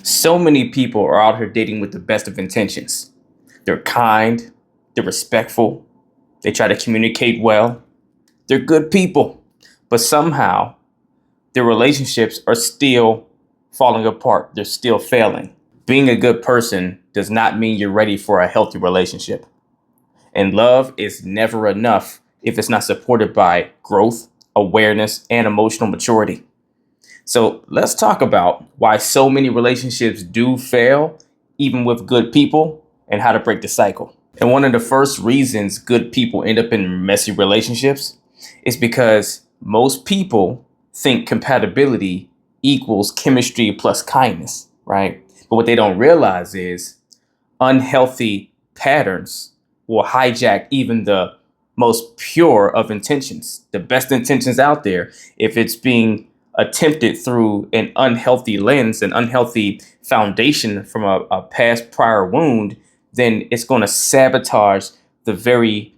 So many people are out here dating with the best of intentions. They're kind, they're respectful, they try to communicate well, they're good people, but somehow their relationships are still falling apart, they're still failing. Being a good person does not mean you're ready for a healthy relationship. And love is never enough if it's not supported by growth, awareness, and emotional maturity. So let's talk about why so many relationships do fail, even with good people, and how to break the cycle. And one of the first reasons good people end up in messy relationships is because most people think compatibility equals chemistry plus kindness, right? But what they don't realize is unhealthy patterns will hijack even the most pure of intentions, the best intentions out there. If it's being attempted through an unhealthy lens, an unhealthy foundation from a past prior wound, then it's going to sabotage the very,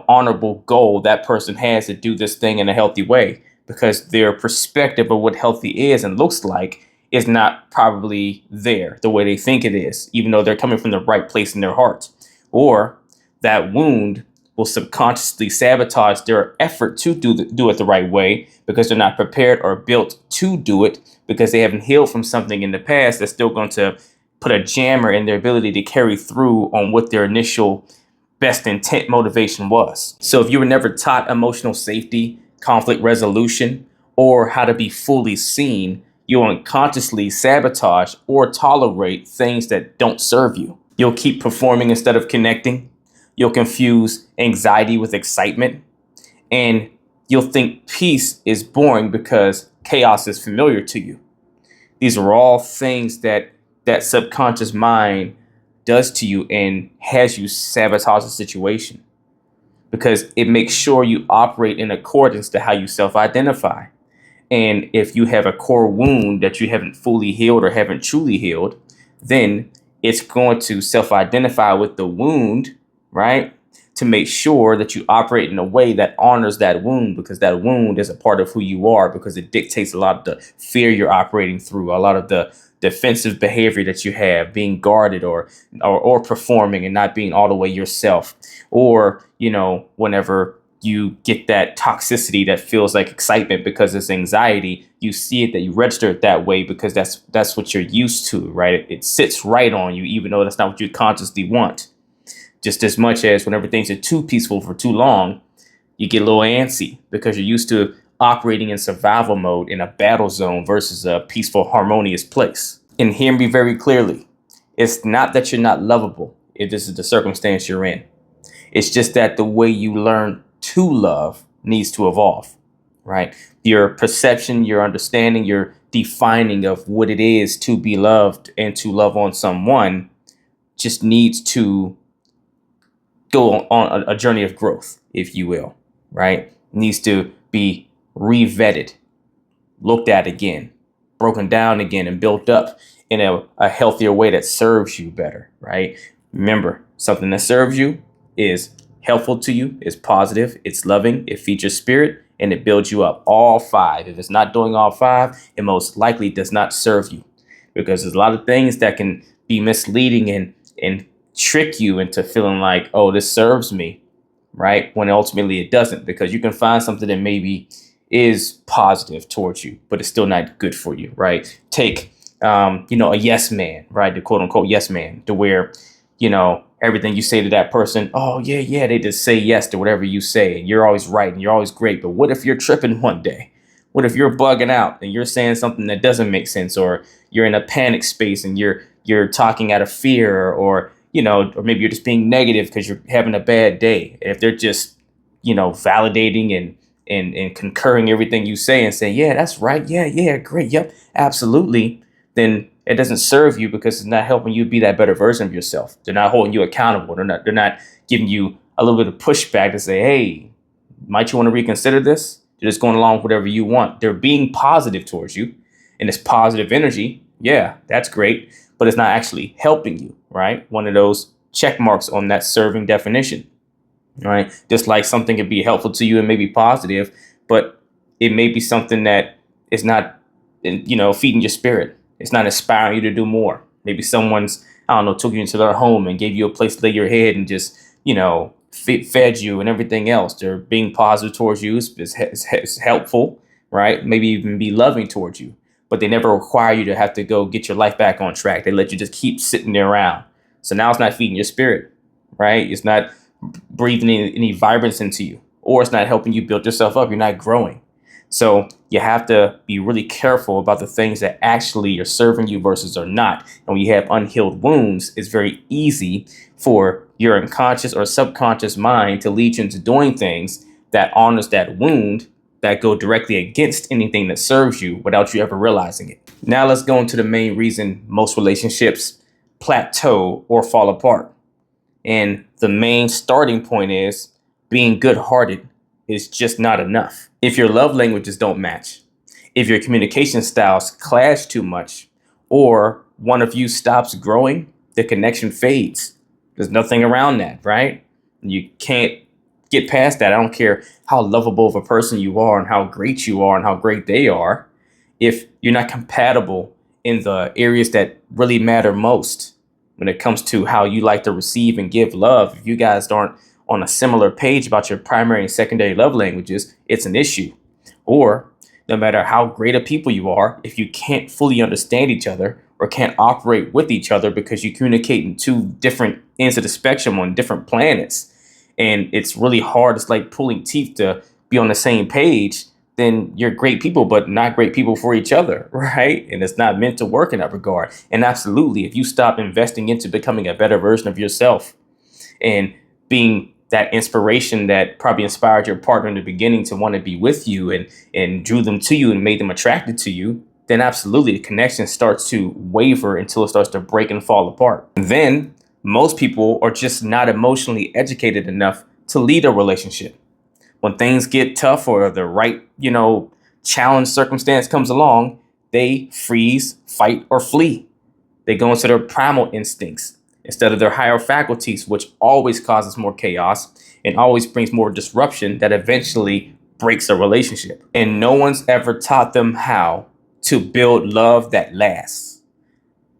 honorable goal that person has to do this thing in a healthy way, because their perspective of what healthy is and looks like is not probably there the way they think it is, even though they're coming from the right place in their heart. Or that wound will subconsciously sabotage their effort to do it the right way, because they're not prepared or built to do it, because they haven't healed from something in the past that's still going to put a jammer in their ability to carry through on what their initial best intent motivation was. So if you were never taught emotional safety, conflict resolution, or how to be fully seen, you'll unconsciously sabotage or tolerate things that don't serve you. You'll keep performing instead of connecting. You'll confuse anxiety with excitement. And you'll think peace is boring because chaos is familiar to you. These are all things that subconscious mind does to you and has you sabotage the situation, because it makes sure you operate in accordance to how you self-identify. And if you have a core wound that you haven't fully healed or haven't truly healed, then it's going to self-identify with the wound, right? To make sure that you operate in a way that honors that wound, because that wound is a part of who you are, because it dictates a lot of the fear you're operating through, a lot of the defensive behavior that you have, being guarded or performing and not being all the way yourself. Or, whenever you get that toxicity that feels like excitement because it's anxiety, you see it, that you register it that way because that's what you're used to, right? It sits right on you, even though that's not what you consciously want. Just as much as whenever things are too peaceful for too long, you get a little antsy because you're used to operating in survival mode in a battle zone versus a peaceful, harmonious place. And hear me very clearly. It's not that you're not lovable if this is the circumstance you're in. It's just that the way you learn to love needs to evolve, right? Your perception, your understanding, your defining of what it is to be loved and to love on someone just needs to go on a journey of growth, if you will, right? Needs to be re-vetted, looked at again, broken down again, and built up in a healthier way that serves you better, right? Remember, something that serves you is helpful to you, is positive, it's loving, it feeds your spirit, and it builds you up. All five. If it's not doing all five, it most likely does not serve you, because there's a lot of things that can be misleading and trick you into feeling like, oh, this serves me, right? When ultimately it doesn't, because you can find something that maybe is positive towards you, but it's still not good for you, right? Take, a yes man, right? The quote unquote yes man, to where, everything you say to that person, oh, yeah, yeah, they just say yes to whatever you say, and you're always right and you're always great. But what if you're tripping one day? What if you're bugging out and you're saying something that doesn't make sense, or you're in a panic space and you're talking out of fear, or or maybe you're just being negative because you're having a bad day. If they're just, validating and concurring everything you say and saying, yeah, that's right. Yeah, yeah, great. Yep, absolutely. Then it doesn't serve you, because it's not helping you be that better version of yourself. They're not holding you accountable. They're not giving you a little bit of pushback to say, hey, might you want to reconsider this? They're just going along with whatever you want. They're being positive towards you, and it's positive energy. Yeah, that's great, but it's not actually helping you, right? One of those check marks on that serving definition, right? Just like something could be helpful to you and maybe positive, but it may be something that is not, feeding your spirit. It's not inspiring you to do more. Maybe someone's, I don't know, took you into their home and gave you a place to lay your head and just, fed you and everything else. They're being positive towards you. It's helpful, right? Maybe even be loving towards you. But they never require you to have to go get your life back on track. They let you just keep sitting there around. So now it's not feeding your spirit, right? It's not breathing any vibrance into you, or it's not helping you build yourself up. You're not growing. So you have to be really careful about the things that actually are serving you versus are not. And when you have unhealed wounds, it's very easy for your unconscious or subconscious mind to lead you into doing things that honors that wound, that go directly against anything that serves you without you ever realizing it. Now let's go into the main reason most relationships plateau or fall apart. And the main starting point is being good hearted is just not enough. If your love languages don't match, if your communication styles clash too much, or one of you stops growing, the connection fades. There's nothing around that, right? You can't get past that. I don't care how lovable of a person you are and how great you are and how great they are. If you're not compatible in the areas that really matter most, when it comes to how you like to receive and give love, if you guys aren't on a similar page about your primary and secondary love languages, it's an issue. Or no matter how great of people you are, if you can't fully understand each other or can't operate with each other because you communicate in two different ends of the spectrum on different planets, and it's really hard, it's like pulling teeth to be on the same page, then you're great people, but not great people for each other, right? And it's not meant to work in that regard. And absolutely, if you stop investing into becoming a better version of yourself and being that inspiration that probably inspired your partner in the beginning to want to be with you and drew them to you and made them attracted to you, then absolutely the connection starts to waver until it starts to break and fall apart. And then most people are just not emotionally educated enough to lead a relationship. When things get tough or the right, challenge circumstance comes along, they freeze, fight, or flee. They go into their primal instincts instead of their higher faculties, which always causes more chaos and always brings more disruption that eventually breaks a relationship. And no one's ever taught them how to build love that lasts.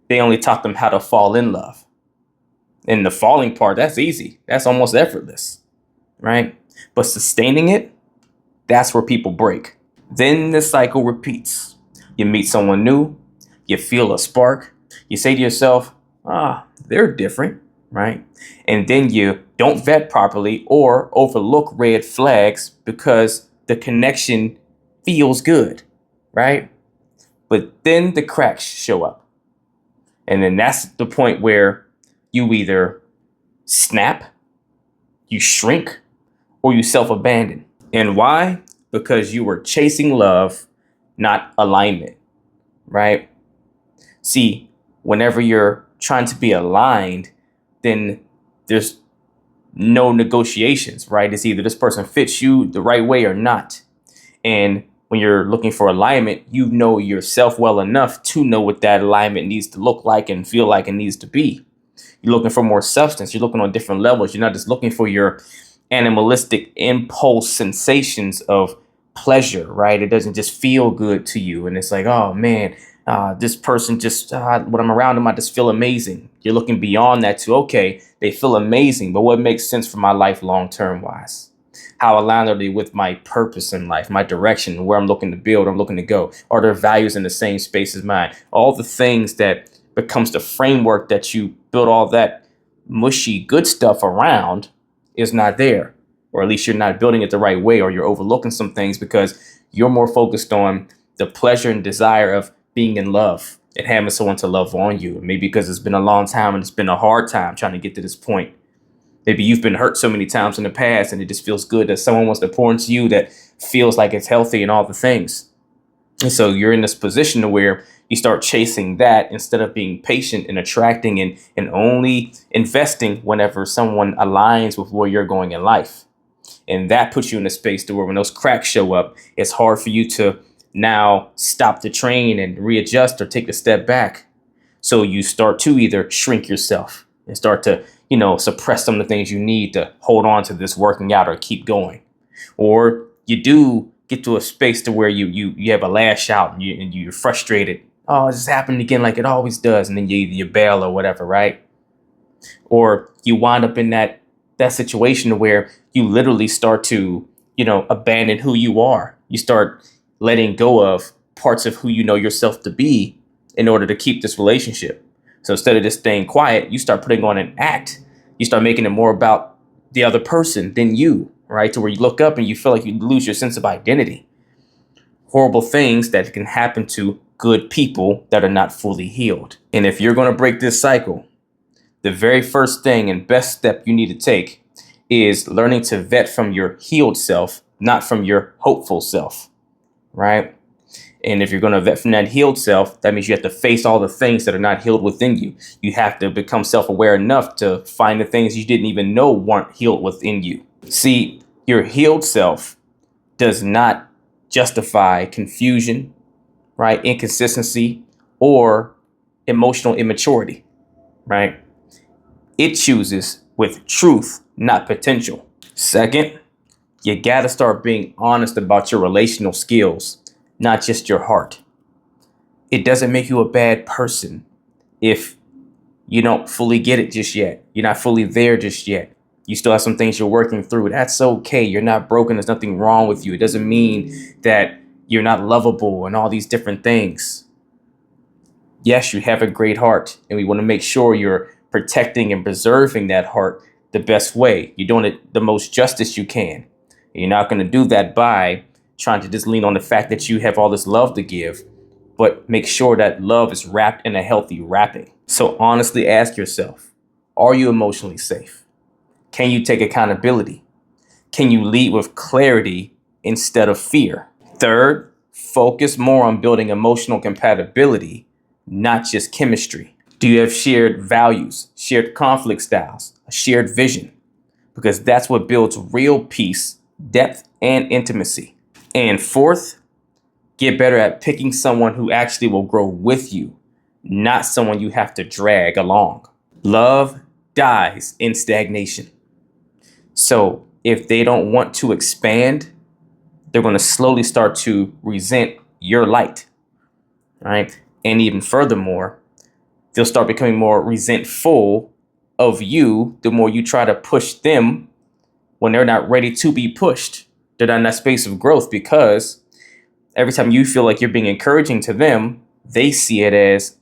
They only taught them how to fall in love. And the falling part, that's easy. That's almost effortless, right? But sustaining it, that's where people break. Then the cycle repeats. You meet someone new, you feel a spark, you say to yourself, they're different, right? And then you don't vet properly or overlook red flags because the connection feels good, right? But then the cracks show up. And then that's the point where you either snap, you shrink, or you self-abandon. And why? Because you were chasing love, not alignment, right? See, whenever you're trying to be aligned, then there's no negotiations, right? It's either this person fits you the right way or not. And when you're looking for alignment, you know yourself well enough to know what that alignment needs to look like and feel like it needs to be. You're looking for more substance. You're looking on different levels. You're not just looking for your animalistic impulse sensations of pleasure, right? It doesn't just feel good to you. And it's like, oh man, this person just, when I'm around them, I just feel amazing. You're looking beyond that to, okay, they feel amazing, but what makes sense for my life long-term wise? How aligned are they with my purpose in life, my direction, where I'm looking to build, I'm looking to go? Are their values in the same space as mine? All the things that becomes the framework that you build all that mushy good stuff around is not there, or at least you're not building it the right way, or you're overlooking some things because you're more focused on the pleasure and desire of being in love and having someone to love on you. Maybe because it's been a long time and it's been a hard time trying to get to this point. Maybe you've been hurt so many times in the past and it just feels good that someone wants to pour into you that feels like it's healthy and all the things. And so you're in this position to where you start chasing that instead of being patient and attracting and only investing whenever someone aligns with where you're going in life. And that puts you in a space to where when those cracks show up, it's hard for you to now stop the train and readjust or take a step back. So you start to either shrink yourself and start to, suppress some of the things you need to hold on to this working out or keep going. Or you do get to a space to where you have a lash out and you're frustrated Oh, it's just happening again like it always does. And then you bail or whatever, right? Or you wind up in that situation where you literally start to, abandon who you are. You start letting go of parts of who you know yourself to be in order to keep this relationship. So instead of just staying quiet, you start putting on an act. You start making it more about the other person than you, right? To where you look up and you feel like you lose your sense of identity. Horrible things that can happen to good people that are not fully healed. And if you're going to break this cycle, the very first thing and best step you need to take is learning to vet from your healed self, not from your hopeful self, right? And if you're going to vet from that healed self, that means you have to face all the things that are not healed within you. You have to become self-aware enough to find the things you didn't even know weren't healed within you. See, your healed self does not justify confusion, right? Inconsistency or emotional immaturity, right? It chooses with truth, not potential. Second, you got to start being honest about your relational skills, not just your heart. It doesn't make you a bad person if you don't fully get it just yet. You're not fully there just yet. You still have some things you're working through. That's okay. You're not broken. There's nothing wrong with you. It doesn't mean that you're not lovable and all these different things. Yes, you have a great heart, and we want to make sure you're protecting and preserving that heart the best way. You're doing it the most justice you can. And you're not going to do that by trying to just lean on the fact that you have all this love to give, but make sure that love is wrapped in a healthy wrapping. So honestly ask yourself, are you emotionally safe? Can you take accountability? Can you lead with clarity instead of fear? Third, focus more on building emotional compatibility, not just chemistry. Do you have shared values, shared conflict styles, a shared vision? Because that's what builds real peace, depth, and intimacy. And fourth, get better at picking someone who actually will grow with you, not someone you have to drag along. Love dies in stagnation. So if they don't want to expand, they're going to slowly start to resent your light, right? And even furthermore, they'll start becoming more resentful of you the more you try to push them when they're not ready to be pushed. They're not in that space of growth because every time you feel like you're being encouraging to them, they see it as,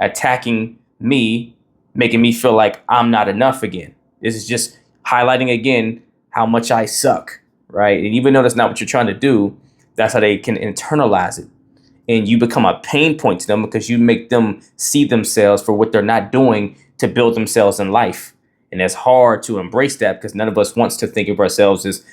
attacking me, making me feel like I'm not enough again. This is just highlighting again how much I suck, right? And even though that's not what you're trying to do, that's how they can internalize it. And you become a pain point to them because you make them see themselves for what they're not doing to build themselves in life. And it's hard to embrace that because none of us wants to think of ourselves as,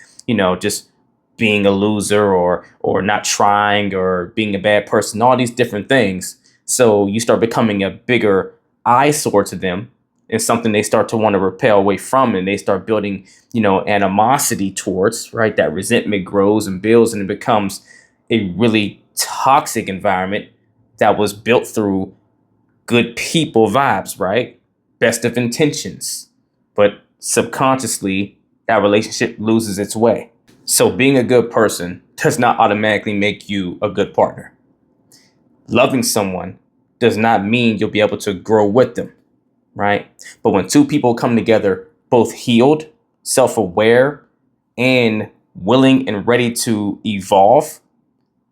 just being a loser or not trying or being a bad person, all these different things. So you start becoming a bigger eyesore to them and something they start to want to repel away from, and they start building, animosity towards, right? That resentment grows and builds, and it becomes a really toxic environment that was built through good people vibes, right? Best of intentions. But subconsciously, that relationship loses its way. So being a good person does not automatically make you a good partner. Loving someone does not mean you'll be able to grow with them, right? But when two people come together, both healed, self-aware, and willing and ready to evolve,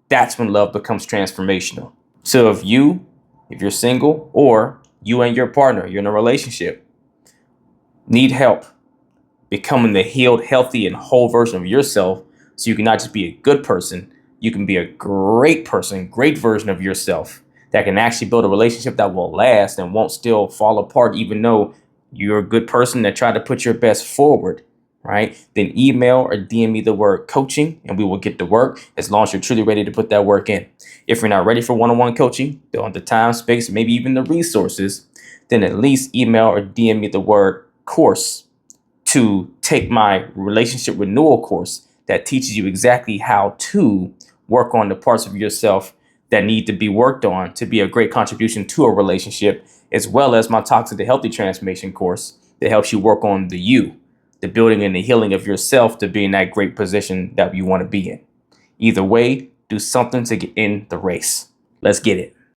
that's when love becomes transformational. So if you're single, or you and your partner, you're in a relationship, need help becoming the healed, healthy, and whole version of yourself, so you can not just be a good person, you can be a great person, great version of yourself that can actually build a relationship that will last and won't still fall apart, even though you're a good person that tried to put your best forward, right? Then email or DM me the word coaching and we will get to work, as long as you're truly ready to put that work in. If you're not ready for one-on-one coaching, don't have the time, space, maybe even the resources, then at least email or DM me the word course to take my relationship renewal course that teaches you exactly how to work on the parts of yourself that need to be worked on to be a great contribution to a relationship, as well as my Toxic to Healthy Transformation course that helps you work on the building and the healing of yourself to be in that great position that you want to be in. Either way, do something to get in the race. Let's get it.